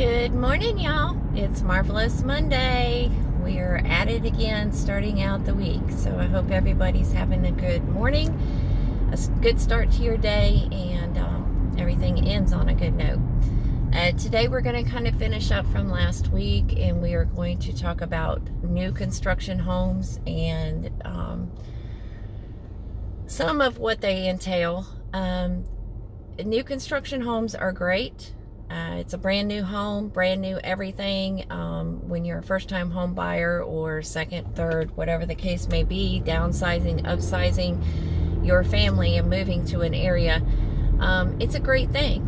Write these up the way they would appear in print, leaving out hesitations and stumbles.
Good morning, y'all. It's Marvelous Monday. We're at it again, starting out the week. So I hope everybody's having a good morning, a good start to your day, and everything ends on a good note. Today we're going to kind of finish up from last week, and we are going to talk about new construction homes and some of what they entail. New construction homes are great. It's a brand new home, brand new everything. When you're a first-time home buyer or second, third, whatever the case may be, downsizing, upsizing your family and moving to an area, it's a great thing.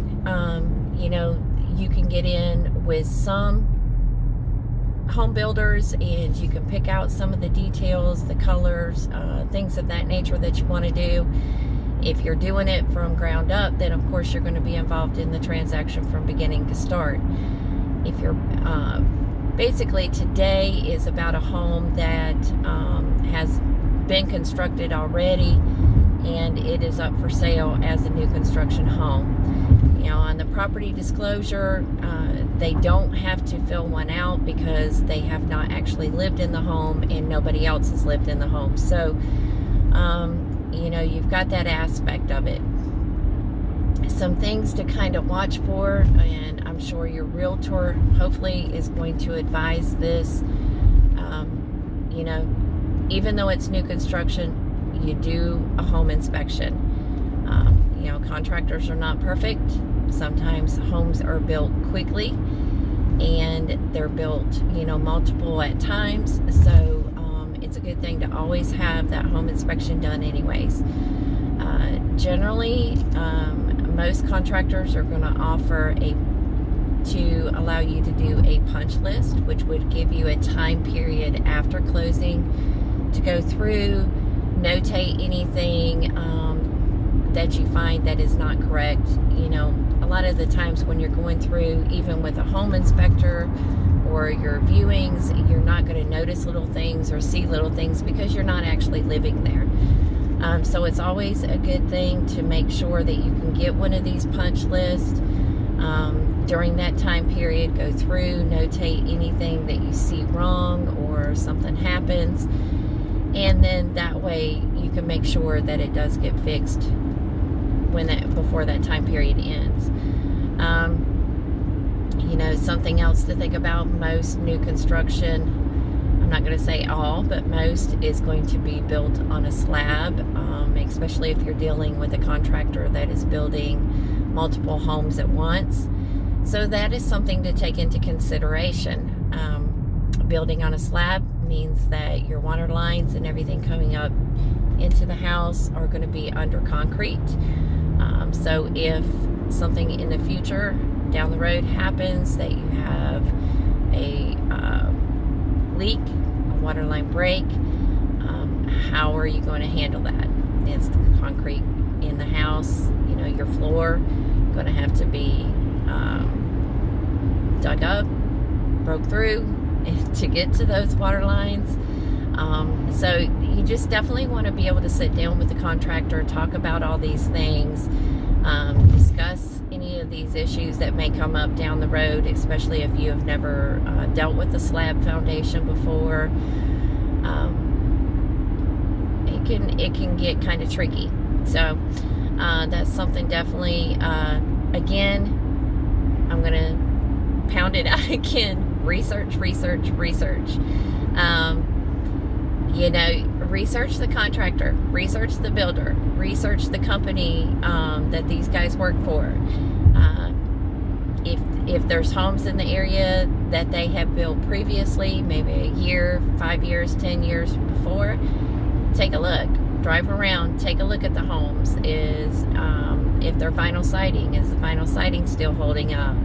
You can get in with some home builders and you can pick out some of the details, the colors, things of that nature that you want to do. If you're doing it from ground up, then of course you're going to be involved in the transaction from beginning to start. If you're basically, today is about a home that has been constructed already and it is up for sale as a new construction home. On the property disclosure, they don't have to fill one out because they have not actually lived in the home and nobody else has lived in the home. So you've got that aspect of it. Some things to kind of watch for, and I'm sure your realtor hopefully is going to advise this. Even though it's new construction, you do a home inspection. Contractors are not perfect. Sometimes homes are built quickly and they're built, multiple at times. So it's a good thing to always have that home inspection done anyways. Generally, most contractors are going to offer to allow you to do a punch list, which would give you a time period after closing to go through, notate anything that you find that is not correct. A lot of the times when you're going through, even with a home inspector or your viewings, you're not going to notice little things or see little things because you're not actually living there. So it's always a good thing to make sure that you can get one of these punch lists during that time period, go through, notate anything that you see wrong or something happens, and then that way you can make sure that it does get fixed before that time period ends. Something else to think about, most new construction, I'm not going to say all, but most is going to be built on a slab, especially if you're dealing with a contractor that is building multiple homes at once. So that is something to take into consideration. Building on a slab means that your water lines and everything coming up into the house are going to be under concrete. So if something in the future down the road happens, that you have a leak, a water line break, how are you going to handle that? Is the concrete in the house, your floor, going to have to be dug up, broke through to get to those water lines? So you just definitely want to be able to sit down with the contractor, talk about all these things, discuss any of these issues that may come up down the road, especially if you have never dealt with the slab foundation before. It can get kind of tricky. So that's something definitely, again, I'm going to pound it out again. Research. Research the contractor, research the builder, research the company that these guys work for. If there's homes in the area that they have built previously, maybe a year, 5 years, 10 years before, take a look. Drive around, take a look at the homes. If they're vinyl siding, is the vinyl siding still holding up?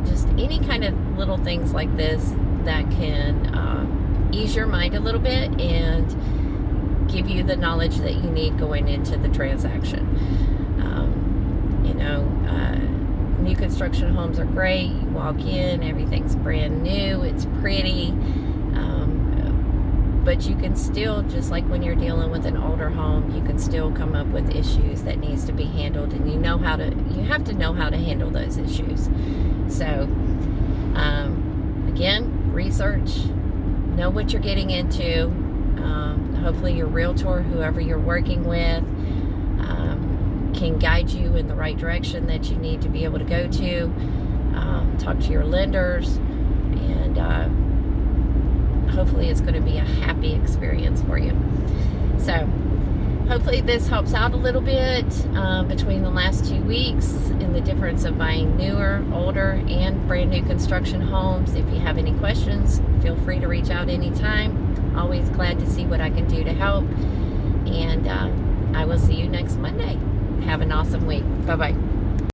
Just any kind of little things like this that can ease your mind a little bit and give you the knowledge that you need going into the transaction. New construction homes are great. You walk in, everything's brand new, it's pretty, but you can still, just like when you're dealing with an older home, you can still come up with issues that needs to be handled, and you have to know how to handle those issues. So again, research, know what you're getting into. Hopefully your realtor, whoever you're working with, can guide you in the right direction that you need to be able to go to. Talk to your lenders, and hopefully it's going to be a happy experience for you. So hopefully this helps out a little bit between the last 2 weeks in the difference of buying newer, older, and brand new construction homes. If you have any questions, feel free to reach out anytime. Always glad to see what I can do to help. And I will see you next Monday. Have an awesome week. Bye-bye.